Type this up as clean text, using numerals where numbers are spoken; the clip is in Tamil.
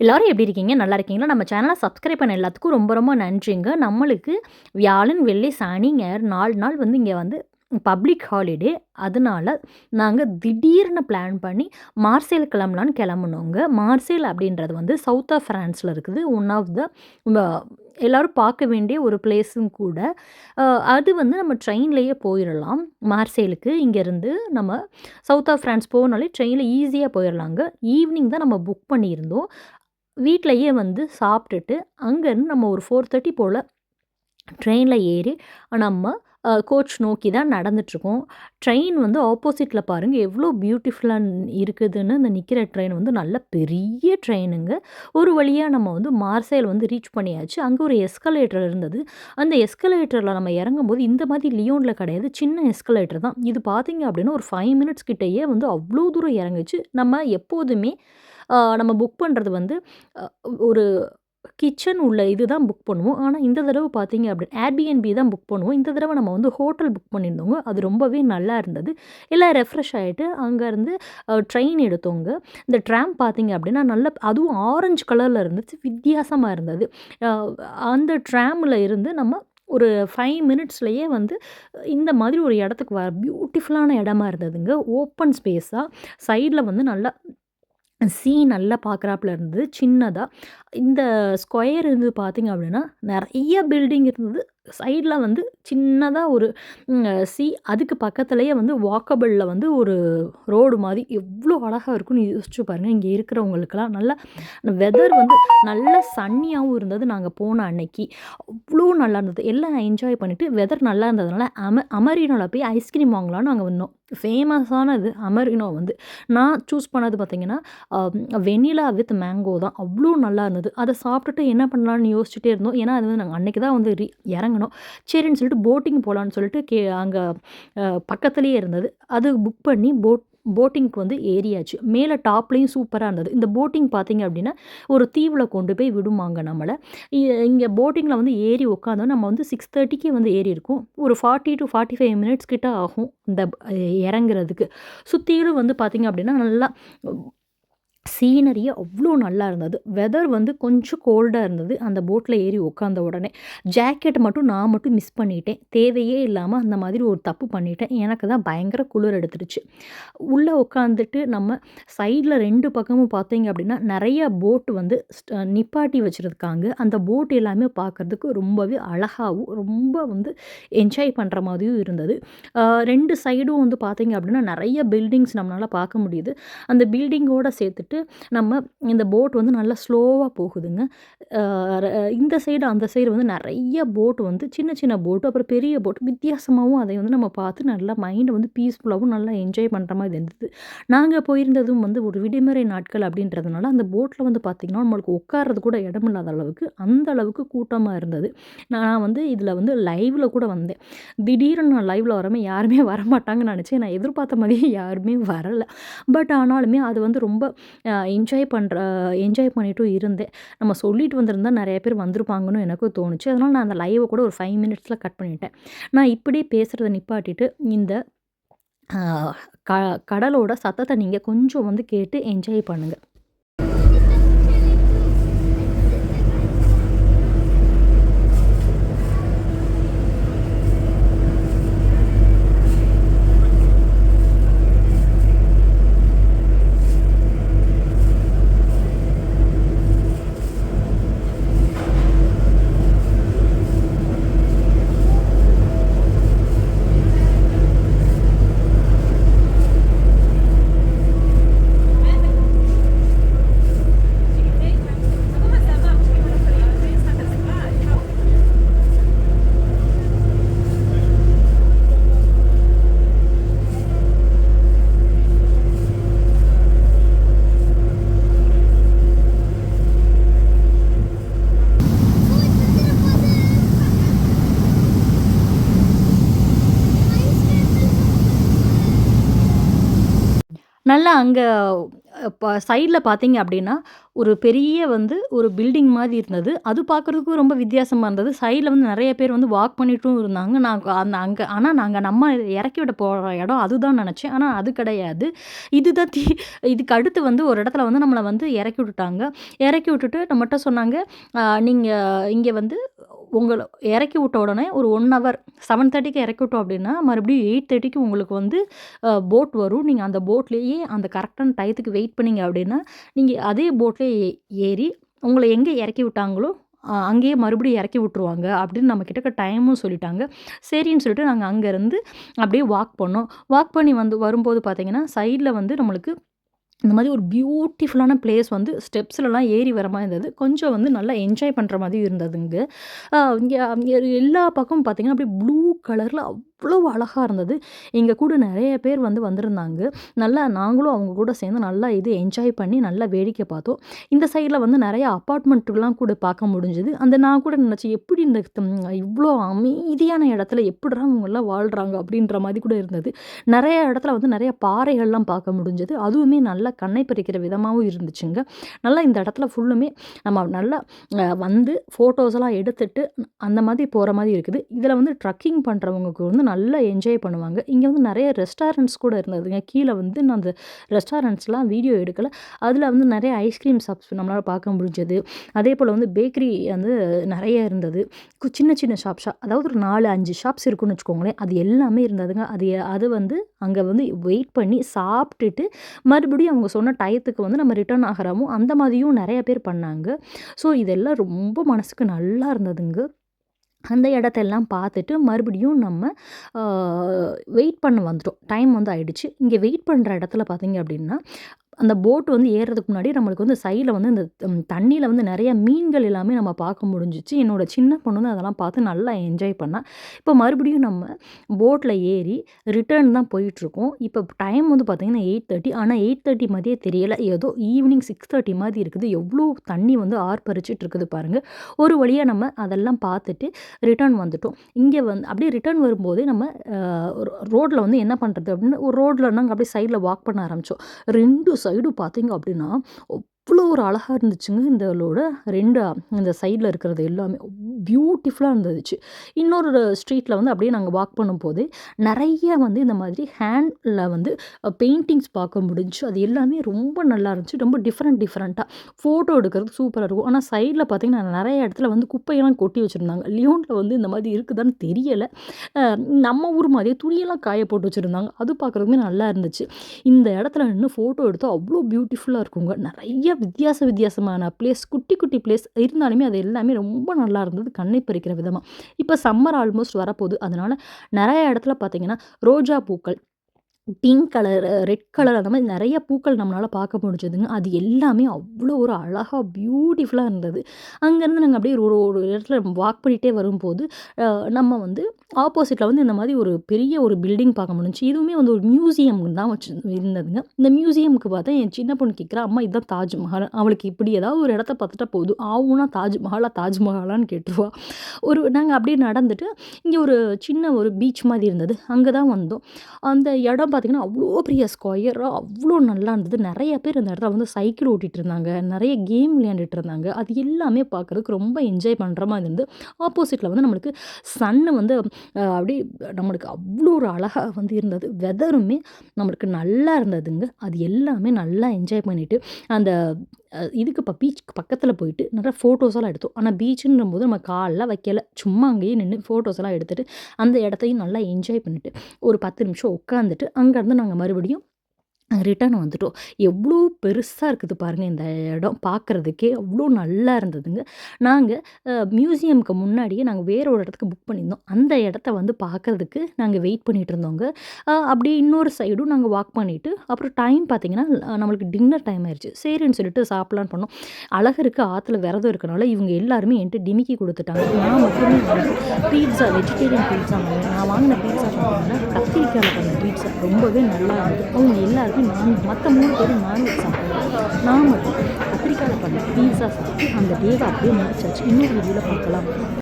எல்லாரும் எப்படி இருக்கீங்க? நல்லா இருக்கீங்களா? நம்ம சேனல சப்ஸ்கிரைப் பண்ண எல்லாத்துக்கும் ரொம்ப ரொம்ப நன்றிங்க. நம்மளுக்கு வியாழன், வெள்ளி, சனி, ஞாயிறு 4 நாள் வந்து இங்க வந்து பப்ளிக் ஹாலிடே. அதனால நாங்க திடீர்னு பிளான் பண்ணி மார்சேல் கிளம்பலான்னு கிளம்புனோங்க. மார்சேல் அப்படின்றது வந்து சவுத் ஆஃப் ஃப்ரான்ஸ்ல இருக்குது. ஒன் ஆஃப் த வ எல்லாரும் பார்க்க வேண்டிய ஒரு பிளேஸும் கூட. அ அது வந்து நம்ம ட்ரெயின்லேயே போயிரலாம். மார்சேலுக்கு இங்கேருந்து நம்ம சவுத் ஆஃப் ஃப்ரான்ஸ் போகணுனாலே ட்ரெயின்ல ஈஸியா போயிரலாங்க. ஈவினிங் தான் நம்ம புக் பண்ணியிருந்தோம். வீட்லயே வந்து சாப்பிட்டுட்டு, அங்கருந்து நம்ம ஒரு 4:30 போல ட்ரெயின்ல ஏறி நம்ம கோச் நோக்கி தான் நடந்துட்டுருக்கோம். ட்ரெயின் வந்து ஆப்போசிட்ல பாருங்க எவ்ளோ பியூட்டிஃபுல்லா இருக்குதுன்னு. அந்த நிக்கிற ட்ரெயின் வந்து நல்ல பெரிய ட்ரெயினுங்க. ஒரு வழியா நம்ம வந்து மார்சேல் வந்து ரீச் பண்ணியாச்சு. அங்க ஒரு எஸ்கலேட்டர் இருந்தது. அந்த எஸ்கலேட்டர்ல நம்ம இறங்கும்போது இந்த மாதிரி லியோன்ல கிடையாது. சின்ன எஸ்கலேட்டர் தான். இது பார்த்தீங்க அப்டின்னா ஒரு 5 மினிட்ஸ் கிட்டயே வந்து அவ்ளோ தூரம் இறங்குச்சு. நம்ம எப்போதுமே நம்ம புக் பண்றது வந்து அ ஒரு கிச்சன் உள்ள இது தான் புக் பண்ணுவோம். ஆனா, இந்த தடவ பார்த்தீங்க அப்டின்னா Airbnb தான் புக் பண்ணுவோம். இந்த தடவ நம்ம வந்து ஹோட்டல் புக் பண்ணியிருந்தோங்க. அது ரொம்பவே நல்லா இருந்தது. எல்லாம் ரெஃப்ரெஷ் ஆயிட்டு அங்கருந்து ட்ரெயின் எடுத்தோங்க. இந்த ட்ராம் பார்த்தீங்க அப்டின்னா, நல்ல அதுவும் ஆரஞ்சு கலர்ல இருந்துச்சு. வித்தியாசமா இருந்தது. அ அந்த ட்ராம்ல இருந்து நம்ம ஒரு 5 மினிட்ஸ்லயே வந்து இந்த மாதிரி ஒரு இடத்துக்கு பியூட்டிஃபுல்லான இடமா இருந்ததுங்க. ஓப்பன் ஸ்பேஸா சைட்ல வந்து நல்லா நல்லா பார்க்குறாப்புல இருந்தது. சின்னதா. இந்த ஸ்கொயர் இருந்து பார்த்தீங்க அப்படின்னா, நெறைய பில்டிங் இருந்தது. சைட்ல வந்து சின்னதா ஒரு அதுக்கு பக்கத்திலேயே வந்து வாக்கபிள்ல வந்து ஒரு ரோடு மாரி எவ்ளோ அழகா இருக்குன்னு யோசிச்சு பாருங்க. இங்க இருக்கிறவங்களுக்கெல்லாம் நல்லா வெதர் வந்து நல்ல சன்னியாவும் இருந்தது நாங்க போன அன்னைக்கு. அவ்ளோ நல்லா இருந்தது. எல்லாம் என்ஜாய் பண்ணிட்டு வெதர் நல்லா இருந்ததுனால அமரீனோல போய் ஐஸ்கிரீம் வாங்கலான்னு நாங்க வந்தோம். ஃபேமஸானது அமரீனோ வந்து. நான் சூஸ் பண்ணது பார்த்தீங்கன்னா, அ வெண்ணிலா வித் மேங்கோ தான். அவ்ளோ நல்லா இருந்தது. அத சாப்பிட்டுட்டு என்ன பண்ணலான்னு யோசிச்சுட்டே இருந்தோம். ஏன்னா, அது வந்து நாங்க அன்னைக்கு தான் வந்து இறங்குனோம். சரின்னு சொல்லிட்டு போட்டிங் போலான்னு சொல்லிட்டு அங்க பக்கத்திலேயே இருந்தது. அது புக் பண்ணி போட்டிங்க்கு வந்து ஏறியாச்சு. மேல டாப்லயும் சூப்பரா இருந்தது. இந்த போட்டிங் பார்த்தீங்க அப்டின்னா, ஒரு தீவுல கொண்டு போய் விடுமாங்க நம்மள. இங்க போட்டிங்ல வந்து ஏறி உட்காந்தோம். நம்ம வந்து 6:30க்கே வந்து ஏறியிருக்கோம். ஒரு 40 டூ 45 மினிட்ஸ் கிட்ட ஆகும். இந்த இறங்குறதுக்கு. சுத்திலும் வந்து பார்த்தீங்க அப்டின்னா, நல்லா சீனரியே அவ்ளோ நல்லா இருந்தது. வெதர் வந்து கொஞ்சம் கோல்டா இருந்தது. அந்த போட்ல ஏறி உட்காந்த உடனே. ஜாக்கெட் மட்டும் நான் மட்டும் மிஸ் பண்ணிட்டேன். தேவையே இல்லாம அந்த மாதிரி ஒரு தப்பு பண்ணிட்டேன். எனக்கு தான் பயங்கர குளிர் எடுத்துருச்சு. உள்ள உட்காந்துட்டு நம்ம சைட்ல 2 பக்கமும் பார்த்தீங்க அப்படின்னா, நெறைய போட் வந்து நிப்பாட்டி வச்சிருக்காங்க. அந்த போட் எல்லாமே பார்க்கறதுக்கு ரொம்பவே அழகாவும், ரொம்ப வந்து என்ஜாய் பண்ற மாதிரியும் இருந்தது. 2 சைடும் வந்து பார்த்தீங்க அப்படின்னா, நெறைய பில்டிங்ஸ் நம்மளால பார்க்க முடியுது. அந்த பில்டிங்கோட சேர்த்துட்டு நம்ம இந்த போட் வந்து நல்லா ஸ்லோவா போகுதுங்க. அ ர இந்த சைடு, அந்த சைடு வந்து நெறைய போட் வந்து சின்ன சின்ன போட், அப்புறம் பெரிய போட் வித்தியாசமாவும் அதை வந்து நம்ம பார்த்து நல்லா மைண்ட் வந்து பீஸ்ஃபுல்லாவும் நல்லா என்ஜாய் பண்ற மாதிரி இருந்தது. நாங்க போயிருந்ததும் வந்து ஒரு விடுமுறை நாட்கள் அப்படின்றதுனால, அந்த போட்ல வந்து பார்த்தீங்கன்னா, நம்மளுக்கு உட்கார்றது கூட இடம் இல்லாத அளவுக்கு, அந்த அளவுக்கு கூட்டமா இருந்தது. நான் வந்து இதில வந்து லைவ்ல கூட வந்தேன். திடீர்னு நான் லைவ்ல வரமே யாருமே வரமாட்டாங்கன்னு நெனச்சேன். நான் எதிர்பார்த்த மாதிரியே யாருமே வரல. பட் ஆனாலுமே அது வந்து ரொம்ப என்ஜாய் பண்ணிட்டும் இருந்தேன். நம்ம சொல்லிட்டு வந்திருந்தா நெறைய பேர் வந்திருப்பாங்கன்னு எனக்கும் தோணுச்சு. அதனால நான் அந்த லைவ கூட ஒரு 5 மினிட்ஸ்ல கட் பண்ணிட்டேன். நான் இப்படியே பேசுறத நிப்பாட்டிட்டு, இந்த அ க கடலோட சத்தத்த நீங்க கொஞ்சம் வந்து கேட்டு என்ஜாய் பண்ணுங்க. நல்லா அங்க சைடில் பார்த்தீங்க அப்படின்னா, ஒரு பெரிய வந்து ஒரு பில்டிங் மாரி இருந்தது. அது பார்க்குறதுக்கும் ரொம்ப வித்தியாசமா இருந்தது. சைடில வந்து நெறைய பேர் வந்து வாக் பண்ணிட்டும் இருந்தாங்க. நான் ஆனா நம்ம இறக்கி விட போற இடம் அதுதான் நெனச்சேன். ஆனா அது கிடையாது. இதுதான் இதுக்கு அடுத்து வந்து ஒரு இடத்துல வந்து நம்மள வந்து இறக்கி விட்டுட்டாங்க. இறக்கி விட்டுட்டு நம்மட்ட சொன்னாங்க, நீங்க இங்க வந்து உங்கள இறக்கி விட்ட உடனே ஒரு 1 ஹவர் 7:30க்கு இறக்கி விட்டோம் அப்படின்னா, மறுபடியும் 8:30க்கு உங்களுக்கு வந்து போட் வரும். நீங்க அந்த போட்லயே அந்த கரெக்டான டயத்துக்கு வெயிட் பண்ணீங்க அப்படின்னா, நீங்க அதே போட்லயே ஏறி உங்கள எங்க இறக்கி விட்டாங்களோ, அங்கேயே மறுபடியும் இறக்கி விட்டுருவாங்க அப்படின்னு நம்ம கிட்டக்க டைமும் சொல்லிட்டாங்க. சரின்னு சொல்லிட்டு நாங்க அங்கருந்து அப்படியே வாக் பண்ணோம். வாக் பண்ணி வரும்போது பார்த்தீங்கன்னா, சைட்ல வந்து நம்மளுக்கு இந்த மாதிரி ஒரு பியூட்டிஃபுல்லான பிளேஸ் வந்து ஸ்டெப்ஸ்லலாம் ஏறி வர மாரி இருந்தது. கொஞ்சம் வந்து நல்லா என்ஜாய் பண்ற மாதிரியும் இருந்ததுங்க. இங்க அங்க எல்லா பக்கமும் பார்த்தீங்கன்னா, அப்படியே ப்ளூ கலர்ல அவ்வளோ அழகா இருந்தது. எங்க கூட நெறைய பேர் வந்து வந்திருந்தாங்க. நல்லா நாங்களும் அவங்க கூட சேர்ந்து நல்லா என்ஜாய் பண்ணி நல்லா வேடிக்கை பார்த்தோம். இந்த சைட்ல வந்து நெறைய அபார்ட்மெண்ட்டுலாம் கூட பார்க்க முடிஞ்சது. நான் கூட நினச்சேன், எப்படி இந்த இவ்ளோ அமைதியான இடத்துல எப்புட்றா இவங்கலாம் வாழ்றாங்க? அப்படின்ற மாரி கூட இருந்தது. நெறைய இடத்துல வந்து நெறைய பாறைகள்லாம் பார்க்க முடிஞ்சது. அதுவுமே நல்லா கண்ணை பறிக்கிற விதமாவும் இருந்துச்சுங்க. நல்லா இந்த இடத்துல ஃபுல்லுமே நம்ம நல்லா வந்து ஃபோட்டோஸ்லாம் எடுத்துட்டு அந்த மாதிரி போற மாரி இருக்குது. இதில வந்து ட்ரக்கிங் பண்றவங்களுக்கு வந்து நல்லா என்ஜாய் பண்ணுவாங்க. இங்க வந்து நெறைய ரெஸ்டாரண்ட்ஸ் கூட இருந்ததுங்க. கீழ வந்து நான் அந்த ரெஸ்டாரண்ட்ஸ்லாம் வீடியோ எடுக்கல. அதில வந்து நெறைய ஐஸ்கிரீம் ஷாப்ஸ் நம்மளால பார்க்க முடிஞ்சது. அதேபோல வந்து பேக்கரி வந்து நெறைய இருந்தது. சின்ன சின்ன அதாவது ஒரு 4, 5 ஷாப்ஸ் இருக்குன்னு வச்சுக்கோங்களேன். அது எல்லாமே இருந்ததுங்க. அது வந்து அங்க வந்து வெயிட் பண்ணி சாப்ட்டுட்டு மறுபடியும் அவங்க சொன்ன டயத்துக்கு வந்து நம்ம ரிட்டர்ன் ஆகுறோமோ, அந்த மாதிரியும் நெறைய பேர் பண்ணாங்க. ஸோ இதெல்லாம் ரொம்ப மனசுக்கு நல்லா இருந்ததுங்க. அந்த இடத்தெல்லாம் பார்த்துட்டு மறுபடியும் நம்ம அ வெயிட் பண்ண வந்துட்டோம். டைம் வந்து ஆயிடுச்சு. இங்க வெயிட் பண்ற இடத்துல பார்த்தீங்க அப்படின்னா, அந்த போட் வந்து ஏறுறதுக்கு முன்னாடி நம்மளுக்கு வந்து சைட்ல வந்து இந்த தண்ணீல வந்து நெறைய மீன்கள் எல்லாமே நம்ம பார்க்க முடிஞ்சுச்சு. என்னோட சின்ன பொண்ணு வந்து அதெல்லாம் பார்த்து நல்லா என்ஜாய் பண்ணா. இப்போ மறுபடியும் நம்ம போட்ல ஏறி ரிட்டர்ன் தான் போயிட்டுருக்கோம். இப்போ டைம் வந்து பார்த்தீங்கன்னா 8:30 ஆனா 8:30 மாதிரியே தெரியல. ஏதோ ஈவினிங் 6:30 மாதிரி இருக்குது. எவ்ளோ தண்ணி வந்து ஆர்ப்பரிச்சுட்டு இருக்குது பாருங்க. ஒரு வழியா நம்ம அதெல்லாம் பார்த்துட்டு ரிட்டர்ன் வந்துட்டோம். இங்க வந்து அப்படியே ரிட்டர்ன் வரும்போது நம்ம அ ரோட்ல வந்து என்ன பண்றது அப்படின்னு ஒரு ரோட்ல நாங்க அப்படியே சைட்ல வாக் பண்ண ஆரம்பிச்சோம். 2 சைடும் பார்த்தீங்க அப்படின்னா, அவ்வளோ ஒரு அழகா இருந்துச்சுங்க. இந்த சைட்ல இருக்கிறது எல்லாமே பியூட்டிஃபுல்லா இருந்துச்சு. இன்னொரு ஸ்ட்ரீட்ல வந்து அப்படியே நாங்க வாக் பண்ணும்போது, நெறைய வந்து இந்த மாதிரி ஹேண்ட்ல வந்து பெயிண்டிங்ஸ் பார்க்க முடிஞ்சுச்சு. அது எல்லாமே ரொம்ப நல்லா இருந்துச்சு. ரொம்ப டிஃப்ரெண்ட்டா ஃபோட்டோ எடுக்கிறதுக்கு சூப்பரா இருக்கும். ஆனா சைட்ல பார்த்தீங்கன்னா, நெறைய இடத்துல வந்து குப்பையெல்லாம் கொட்டி வச்சிருந்தாங்க. லியோன்ல வந்து இந்த மாதிரி இருக்குதான்னு தெரியல. அ நம்ம ஊர் மாதிரியே துணியெல்லாம் காய போட்டு வச்சிருந்தாங்க. அது பார்க்குறதுக்குமே நல்லா இருந்துச்சு. இந்த இடத்துல நின்னு ஃபோட்டோ எடுத்தா அவ்ளோ பியூட்டிஃபுல்லா இருக்குங்க. நெறைய வித்தியாசமான பிளேஸ், குட்டி குட்டி பிளேஸ் இருந்தாலுமே அது எல்லாமே ரொம்ப நல்லா இருந்தது. கண்ணை பறிக்கிற விதமா. இப்ப சம்மர் ஆல்மோஸ்ட் வரப்போது. அதனால நெறைய இடத்துல பார்த்தீங்கன்னா, ரோஜா பூக்கள் பிங்க் கலர், ரெட் கலர் அந்த மாரி நெறைய பூக்கள் நம்மளால பார்க்க முடிஞ்சதுங்க. அது எல்லாமே அவ்ளோ ஒரு அழகா பியூட்டிஃபுல்லா இருந்தது. அங்கேருந்து நாங்க அப்படியே ஒரு ஒரு இடத்துல வாக் பண்ணிட்டே வரும்போது, அ நம்ம வந்து ஆப்போசிட்ல வந்து இந்த மாரி ஒரு பெரிய ஒரு பில்டிங் பார்க்க முடிஞ்சுச்சு. இதுவுமே வந்து ஒரு மியூசியம் தான் இருந்ததுங்க. இந்த மியூசியம்க்கு பார்த்தா என் சின்ன பொண்ணு கேட்குறா, "அம்மா இதுதான் தாஜ்மஹால்." அவளுக்கு இப்படி ஏதாவது ஒரு இடத்த பார்த்துட்டா போதும், ஆவுன்னா தாஜ்மஹாலான்னு கேட்டுருவா. நாங்க அப்படியே நடந்துட்டு, இங்க ஒரு சின்ன ஒரு பீச் மாரி இருந்தது. அங்க தான் வந்தோம். அந்த இடம் பார்த்தீங்கன்னா, அவ்ளோ பெரிய ஸ்கொயரா அவ்ளோ நல்லா இருந்தது. நெறைய பேர் அந்த இடத்துல வந்து சைக்கிள் ஓட்டிட்டு இருந்தாங்க. நெறைய கேம் விளையாண்டுட்டு இருந்தாங்க. அது எல்லாமே பார்க்கறதுக்கு ரொம்ப என்ஜாய் பண்ற மாரி இருந்தது. ஆப்போசிட்ல வந்து நம்மளுக்கு சன்னு வந்து அப்படியே நம்மளுக்கு அவ்ளோ ஒரு அழகா வந்து இருந்தது. வெதருமே நம்மளுக்கு நல்லா இருந்ததுங்க. அது எல்லாமே நல்லா என்ஜாய் பண்ணிட்டு, அந்த இதுக்கு பீச்சுக்கு பக்கத்துல போயிட்டு நிறைய ஃபோட்டோஸ்லாம் எடுத்தோம். ஆனா பீச்சுன்னும்போது நம்ம கால்லாம் வைக்கல. சும்மா அங்கேயே நின்னு ஃபோட்டோஸ்லாம் எடுத்துட்டு, அந்த இடத்தையும் நல்லா என்ஜாய் பண்ணிட்டு, ஒரு 10 நிமிஷம் உட்காந்துட்டு, அங்கருந்து நாங்க மறுபடியும் ரிட்டர்ன் வந்துட்டோம். எவ்ளோ பெருசா இருக்குது பாருங்க இந்த இடம். பார்க்கறதுக்கே அவ்ளோ நல்லா இருந்ததுங்க. நாங்க மியூசியம்க்கு முன்னாடியே நாங்க வேற ஒரு இடத்துக்கு புக் பண்ணியிருந்தோம். அந்த இடத்த வந்து பார்க்கறதுக்கு நாங்க வெயிட் பண்ணிட்டு இருந்தோங்க. அப்படியே இன்னொரு சைடும் நாங்க வாக் பண்ணிட்டு, அப்புறம் டைம் பார்த்தீங்கன்னா, நம்மளுக்கு டின்னர் டைம் ஆயிருச்சு. சரின்னு சொல்லிட்டு சாப்பிடலான்னு பண்ணோம். அழகருக்கு ஆத்துல விரதம் இருக்கனால இவங்க எல்லாருமே என்ட்ட டிமிக்கி குடுத்துட்டாங்க. நான் மட்டுமே வந்து பீட்ஸா வெஜிடேரியன் பீட்ஸா வாங்கினேன். நான் வாங்கின பீட்ஸா பார்த்தீங்கன்னா, கத்திரிக்காயில பண்ண பீட்ஸா ரொம்பவே நல்லா இருந்தது. அவங்க எல்லாருமே மத்த 3 பேரும் நான்வெஜ் சாப்பிட்டாங்க. நான் மட்டும் கத்திரிக்காயில பண்ண பீட்ஸா சாப்பிட்டு அந்த டேவ அப்படியே முடிச்சாச்சு. இன்னொரு வீடியோல பார்க்கலாம்.